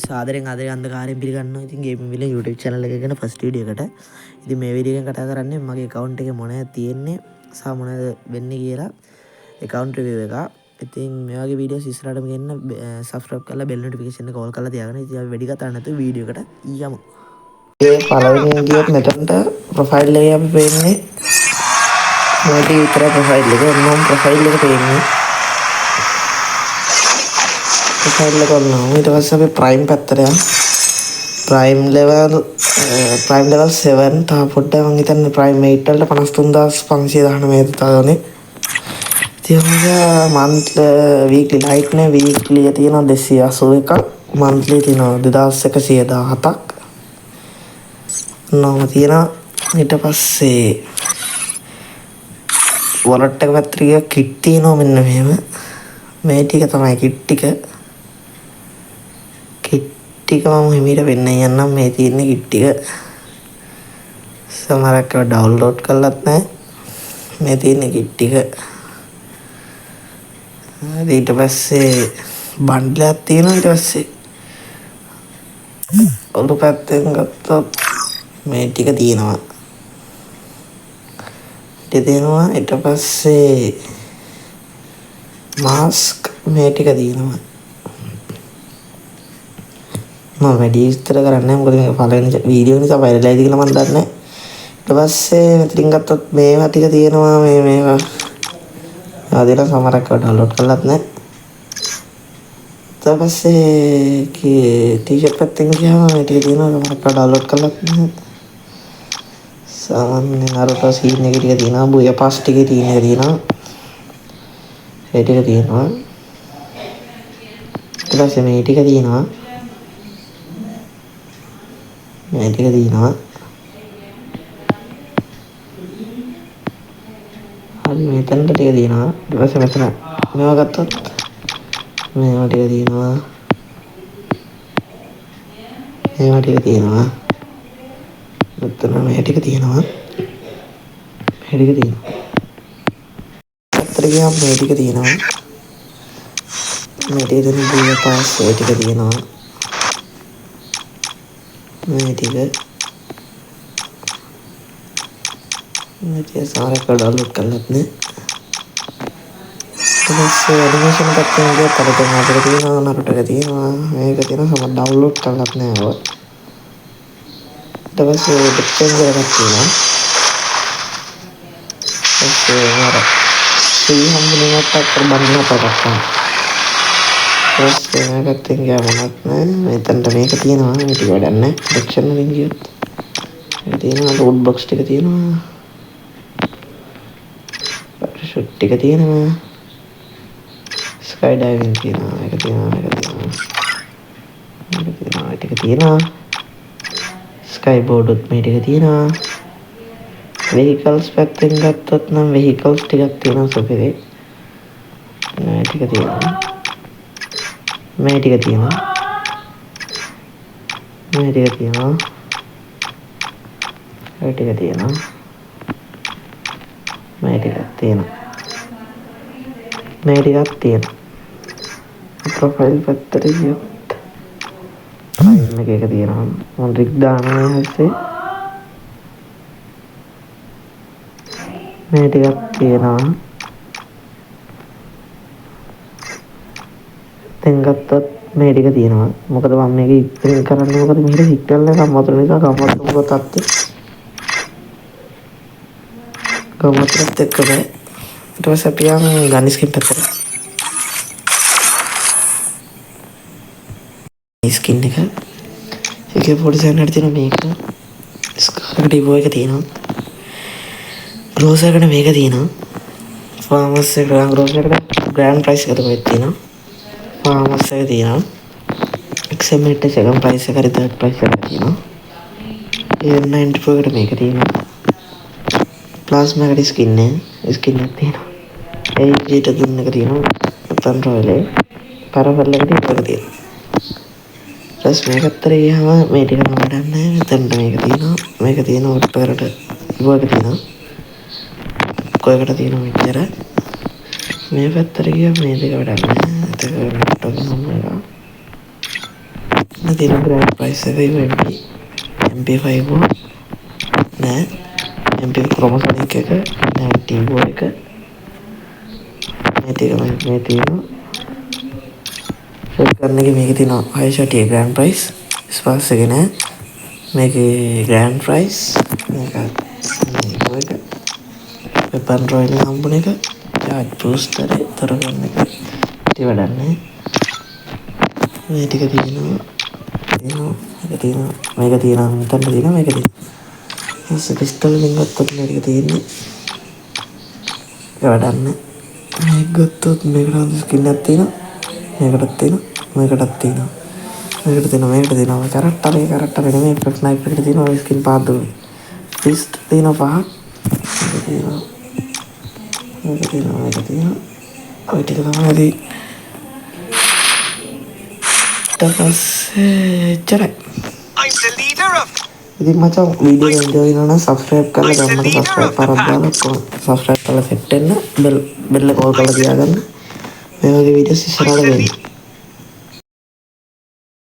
සාදරෙන් අද අන්ධකාරයෙන් පිළිගන්නවා. ඉතින් ගේමින් විල YouTube channel එක ගැන ෆස්ට් වීඩියෝ එකට. ඉතින් මේ වීඩියෝ එකෙන් කතා කරන්නේ මගේ account එකේ මොනවද තියෙන්නේ සහ මොනවද වෙන්නේ කියලා account review එක. ඉතින් මේ වගේ වීඩියෝස් ඉස්සරහටම ගෙන්න subscribe කරලා bell notification එක all කරලා තියාගන්න. ඉතින් අපි වැඩි කතා නැතුව වීඩියෝ එකට යමු. මේ පළවෙනියෙන් ගියොත් මෙතනට profile එකේ අපි පේන්නේ මොකද විතර profile එක ඔන්නම් profile එක පේන්නේ. profile එක ඔන්නම් ඊට පස්සේ අපි prime පැත්තට යමු. prime level 7 තා පොඩ්ඩක් මං හිතන්නේ prime 8 වලට 53519 තාවනේ. ඉතින් monthly weekly light නේ weekly තියෙනවා 281ක් monthly තියෙනවා 2117ක් නම තියෙනවා. ඊට පස්සේ wallet එක පැත්තට ගියා kit තියෙනවා මෙන්න මෙහෙම. මේ ටික තමයි kit ටික. ටික මම හිමීට වෙන්න යන්නම්. මේ තියෙන කිට් ටික සමහරක් ඒවා ඩවුන්ලෝඩ් කරලත් නැහැ. මේ තියෙන කිට් ටික ඊට පස්සේ බන්ඩ්ලයක් තියෙනවා. ඊට පස්සේ ඔලු පැත්තෙන් ගත්තොත් මේ ටික තියෙනවා. ඊට පස්සේ මාස්ක් මේ ටික තියෙනවා. මම වැඩි විස්තර කරන්නේ නැහැ මොකද මේක පළවෙනි වීඩියෝ නිසා වයිරල් ආයිද කියලා මම දන්නේ නැහැ. ඊට පස්සේ මෙතනින් ගත්තොත් මේවා ටික තියෙනවා මේවා. ආදීලා සමහරක් ඩවුන්ලෝඩ් කරලත් නැහැ. ඊට පස්සේ ටී-ෂර්ට් පැත්තෙන් ගියාම මේ ටික තියෙනවා සමහරක් ඩවුන්ලෝඩ් කරලත් නැහැ. සාමාන්‍ය නරුටෝ සීන් එක ටික තියෙනවා. බුයා පාස් ටිකේ තියෙන එක තියෙනවා. ඒ ටික තියෙනවා. ඊට පස්සේ මේ ටික තියෙනවා. මේ ටික තියෙනවා. හරි මෙතනට ටික තියෙනවා. ඊට පස්සේ මෙතන මේවා ගත්තොත් මේවා ටික තියෙනවා. මේවා ටික තියෙනවා. මෙතන මේ ටික තියෙනවා. මේ ටික තියෙනවා. අතට ගියාම මේ ටික තියෙනවා. මේ ටික දෙන බුයා පාස් ඒ ටික තියෙනවා. මේ ටික සාරක ඩවුන්ලෝඩ් කරලත් නේ. ඊට පස්සේ ඇනිමේෂන් පැත්තෙන් ගියත් අර දැන් අපිට තියෙනවා නරුටෝ එක තියෙනවා. මේක තියෙනවා සම ඩවුන්ලෝඩ් කරලත් නෑ ඔය. ඊට පස්සේ ඩිස්පෙන්සර් එකක් තියෙනවා. ඊට අර සී හම්බුනේවත් අතර බන්න අපකට. ඊට මේකත් ගියාම මොනවත් නෑ. මෙතනට මේක තියෙනවා. මේ ටික වැඩක් නෑ. ඩික්ෂන් වලින් ගියොත් මේ තියෙනවා ලෝඩ් බොක්ස් ටික තියෙනවා. ෂොට් ටික තියෙනවා. ස්කයි ඩයිවිං තියෙනවා. මේක තියෙනවා. මේක ටික තියෙනවා. ස්කයි බෝඩුත් මේ ටික තියෙනවා. වෙහිකල්ස් පැත්තෙන් ගත්තොත් නම් වෙහිකල්ස් ටිකක් තියෙනවා සොපිරේ. මේ ටික තියෙනවා. මේ ටික තියෙනවා. මේ ටික තියෙනවා. මේ ටික තියෙනවා. මේ ටිකක් තියෙනවා. මේ ටිකක් තියෙනවා. ප්‍රොෆයිල් පැත්තට ගියොත් ප්‍රයිම් එකක තියෙනවා. මොන් රික් දානවා හැස්සේ. මේ ටිකක් තියෙනවා. දැන් ගත්තොත් මේ ටික තියෙනවා. මොකද මම මේක ඉක්මනින් කරන්නේ මොකද මෙහෙට සිග්නල් එකක් අමතර නිසා කම්මතුක තත්ත්වෙ. කම්මතුත් එක්ක බෑ. ඊට පස්සේ අපි යන් ගන් ස්කින් පැත්තට. ස්කින් එක. ඒකේ පොඩි සෑනට තියෙන මේක. ස්කාර් ඩිබෝ එක තියෙනවා. ග්‍රෝසර් එකට මේක තියෙනවා. ෆාමස් එක ග්‍රෝසර් එකට ග්‍රෑන්ඩ් ප්‍රයිස් එකට මේක තියෙනවා. ෆාමස් එක තියෙනවා. එක්සෙමෙන්ට් එකම ප්‍රයිස් එක හරි තර්ඩ් ප්‍රයිස් එකක් තියෙනවා. M94 එකට මේක තියෙනවා. ප්ලාස්මා එකට ස්කින් එකක් තියෙනවා. ඒජීට දුන්න එක තියෙනවා. තන් රොයලේ පරවල් එකට එක තියෙනවා. ඊට මේක අතර ගියාම මේ ටික මම දන්නේ මෙතනට මේක තියෙනවා. මේක තියෙනවා ඔට්ටරට ඉවක තියෙනවා. කොයකට තියෙනවා මෙච්චර. මේ පැත්තට ගියාම මේ දෙක වැඩක් නෑ. ඒක තියෙන ග්‍රෑන්ඩ් ප්‍රයිස් එක MP5 නෑ MP ක්‍රොමසොනික් එක නෑ ටීවෝ එක මේ තියෙනවා සෙට් කරන එක මේකේ තියෙනවා 660 ග්‍රෑන්ඩ් ප්‍රයිස් ස්පාර්ක්ස් එක නෑ මේකේ ග්‍රෑන්ඩ් ප්‍රයිස් මේක වෙපන් රොයල් හම්බුන එක චාර්ජ් බූස්ටර් තොර කරන එක ඉතින් වැඩක් නෑ මේ ටික තියෙනවා මේක තියෙනවා මෙතන තියෙනවා මේක තියෙනවා ඊස් පිස්තල් වලින් ගත්තොත් මේ ටික තියෙන්නේ ඒක වැඩක් නෑ මේක ගත්තොත් මේකට ස්කින් එකක් තියෙනවා මේකටත් තියෙනවා මේකට තියෙනවා කරට්ටර නෙමෙයි ස්නයිපර් එකට තියෙනවා ස්කින් පාත් දුන්නේ පිස්ට් තියෙනවා පහක් මේක තියෙනවා ඔය ටික තමයි එච්චරයි ඉතින් මචං වීඩියෝ එක එන්ජොයි වෙනවා නම් සබ්ස්ක්‍රයිබ් කරලා ගන්නට සබ්ස්ක්‍රයිබ් කරලා දාලා සබ්ස්ක්‍රයිබ් කරලා සෙට් වෙන්න බෙල් එක ඕල් කරලා තියාගන්න මේ වගේ වීඩියෝස් ඉස්සරහට වෙන්නේ